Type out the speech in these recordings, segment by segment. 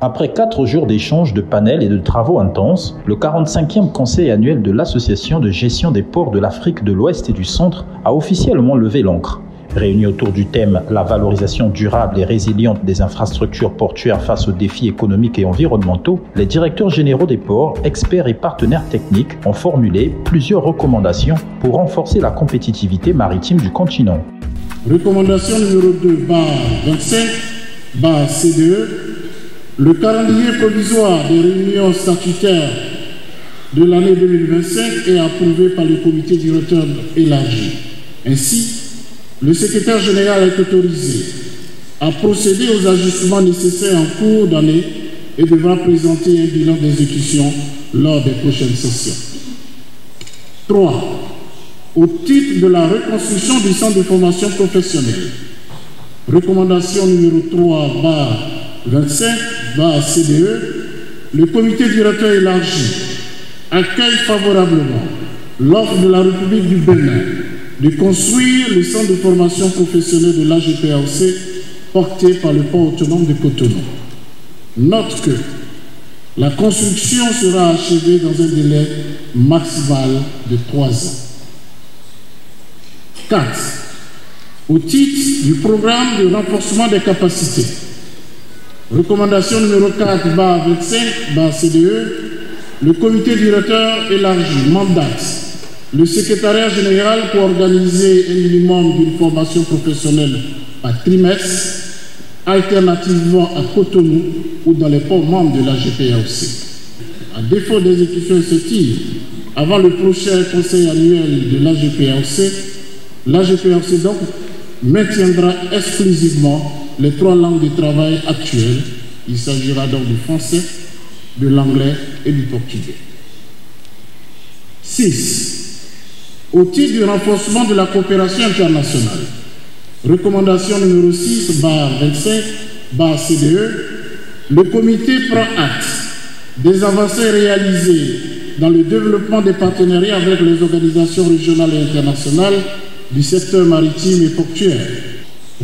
Après 4 jours d'échanges, de panels et de travaux intenses, le 45e Conseil annuel de l'Association de gestion des ports de l'Afrique de l'Ouest et du Centre a officiellement levé l'ancre. Réunis autour du thème « La valorisation durable et résiliente des infrastructures portuaires face aux défis économiques et environnementaux », les directeurs généraux des ports, experts et partenaires techniques ont formulé plusieurs recommandations pour renforcer la compétitivité maritime du continent. Recommandation numéro 2/25/CDE. Le calendrier provisoire des réunions statutaires de l'année 2025 est approuvé par le comité directeur élargi. Ainsi, le secrétaire général est autorisé à procéder aux ajustements nécessaires en cours d'année et devra présenter un bilan d'exécution lors des prochaines sessions. 3. Au titre de la reconstruction du centre de formation professionnelle, recommandation numéro 3/25/CDE, le comité directeur élargi accueille favorablement l'offre de la République du Bénin de construire le centre de formation professionnelle de l'AGPAOC porté par le port autonome de Cotonou. Note que la construction sera achevée dans un délai maximal de 3 ans. 4. Au titre du programme de renforcement des capacités, recommandation numéro 4/25/CDE, le comité directeur élargi mandate le secrétariat général pour organiser un minimum d'une formation professionnelle par trimestre, alternativement à Cotonou ou dans les ports membres de l'AGPAOC. À défaut d'exécution effective, avant le prochain conseil annuel de l'AGPAOC donc maintiendra exclusivement les 3 langues de travail actuelles. Il s'agira donc du français, de l'anglais et du portugais. 6. Au titre du renforcement de la coopération internationale, recommandation numéro 6/25/CDE, le comité prend acte des avancées réalisées dans le développement des partenariats avec les organisations régionales et internationales du secteur maritime et portuaire.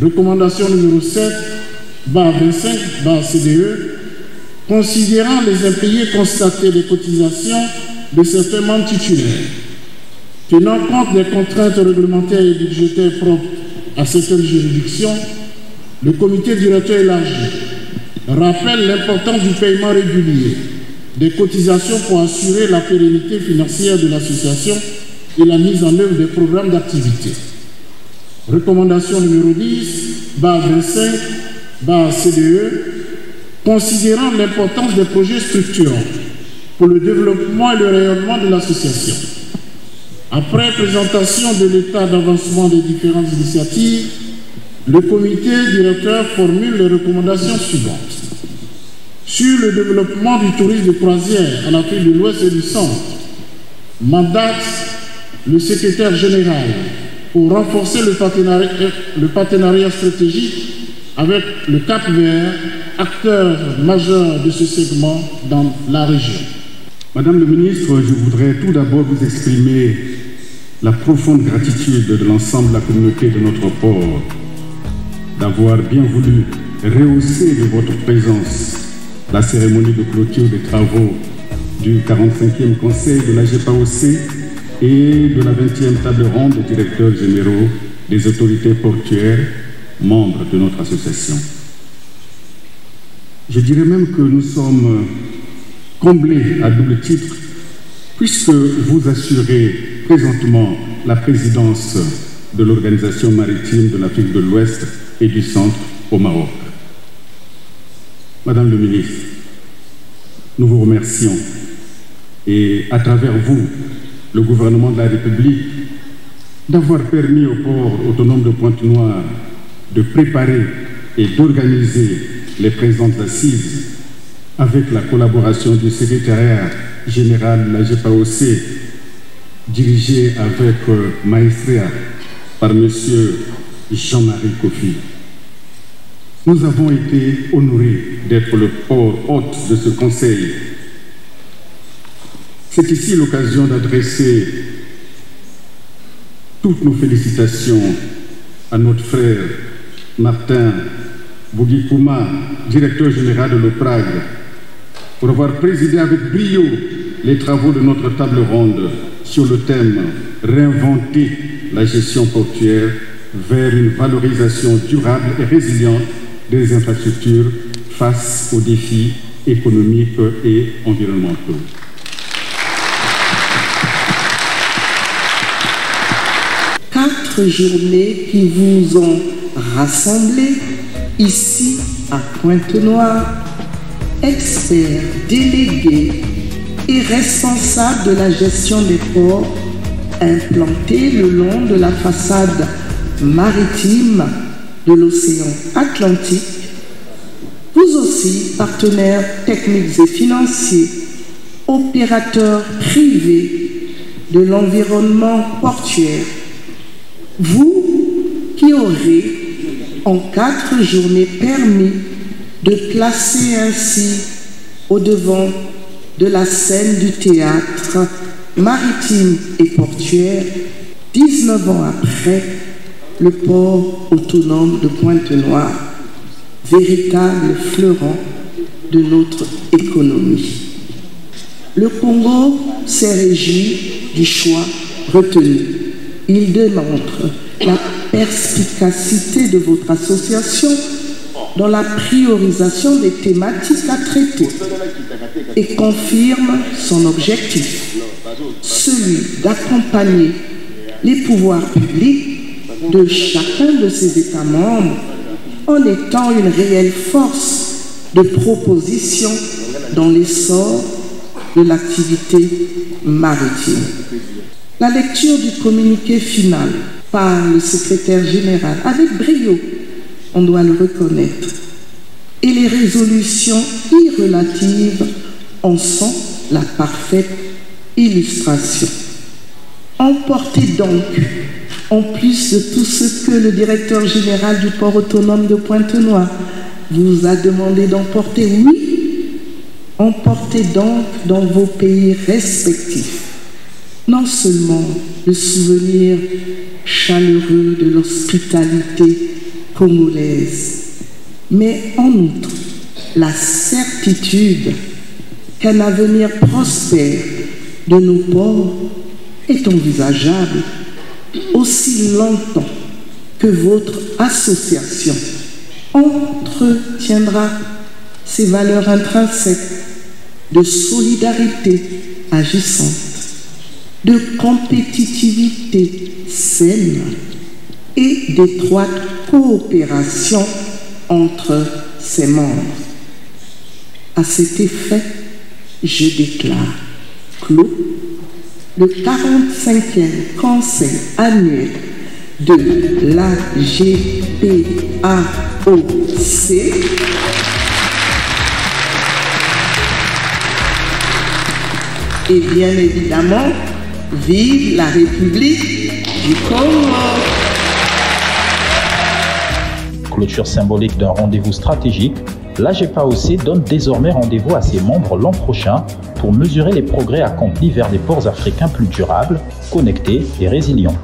Recommandation numéro 7/25/CDE, considérant les impayés constatés des cotisations de certains membres titulaires, tenant compte des contraintes réglementaires et budgétaires propres à certaines juridictions, le comité directeur élargi rappelle l'importance du paiement régulier des cotisations pour assurer la pérennité financière de l'association et la mise en œuvre des programmes d'activité. Recommandation numéro 10/25/CDE, considérant l'importance des projets structurants pour le développement et le rayonnement de l'association. Après présentation de l'état d'avancement des différentes initiatives, le comité directeur formule les recommandations suivantes. Sur le développement du tourisme de croisière en Afrique de l'Ouest et du Centre, mandate le secrétaire général pour renforcer le partenariat stratégique avec le Cap-Vert, acteur majeur de ce segment dans la région. Madame le ministre, je voudrais tout d'abord vous exprimer la profonde gratitude de l'ensemble de la communauté de notre port d'avoir bien voulu rehausser de votre présence la cérémonie de clôture des travaux du 45e Conseil de l'AGPAOC et de la 20e table ronde des directeurs généraux des autorités portuaires, membres de notre association. Je dirais même que nous sommes comblés à double titre, puisque vous assurez présentement la présidence de l'Organisation maritime de l'Afrique de l'Ouest et du Centre au Maroc. Madame le ministre, nous vous remercions et à travers vous, le gouvernement de la République, d'avoir permis au port autonome de Pointe-Noire de préparer et d'organiser les présentes assises avec la collaboration du secrétariat général de la GPAOC, dirigé avec maestria par M. Jean-Marie Kofi. Nous avons été honorés d'être le port hôte de ce conseil. C'est ici l'occasion d'adresser toutes nos félicitations à notre frère Martin Bougui Kouma, directeur général de l'OPRAG, pour avoir présidé avec brio les travaux de notre table ronde sur le thème « Réinventer la gestion portuaire vers une valorisation durable et résiliente des infrastructures face aux défis économiques et environnementaux ». Quatre journées qui vous ont rassemblés ici à Pointe-Noire, experts, délégués et responsables de la gestion des ports implantés le long de la façade maritime de l'océan Atlantique, vous aussi, partenaires techniques et financiers, opérateurs privés de l'environnement portuaire, vous qui aurez en 4 journées permis de placer ainsi au devant de la scène du théâtre maritime et portuaire, 19 ans après, le port autonome de Pointe-Noire, véritable fleuron de notre économie. Le Congo s'est réjoui du choix retenu. Il démontre la perspicacité de votre association dans la priorisation des thématiques à traiter et confirme son objectif, celui d'accompagner les pouvoirs publics de chacun de ses États membres en étant une réelle force de proposition dans l'essor de l'activité maritime. La lecture du communiqué final par le secrétaire général, avec brio, on doit le reconnaître, et les résolutions y relatives en sont la parfaite illustration. Emportez donc, en plus de tout ce que le directeur général du port autonome de Pointe-Noire vous a demandé d'emporter, oui, emportez donc dans vos pays respectifs non seulement le souvenir chaleureux de l'hospitalité congolaise, mais en outre la certitude qu'un avenir prospère de nos ports est envisageable aussi longtemps que votre association entretiendra ses valeurs intrinsèques de solidarité agissante, de compétitivité saine et d'étroite coopération entre ses membres. À cet effet, je déclare clos le 45e Conseil annuel de l'AGPAOC et bien évidemment, vive la République du Congo. Clôture symbolique d'un rendez-vous stratégique, l'AGPAOC donne désormais rendez-vous à ses membres l'an prochain pour mesurer les progrès accomplis vers des ports africains plus durables, connectés et résilients.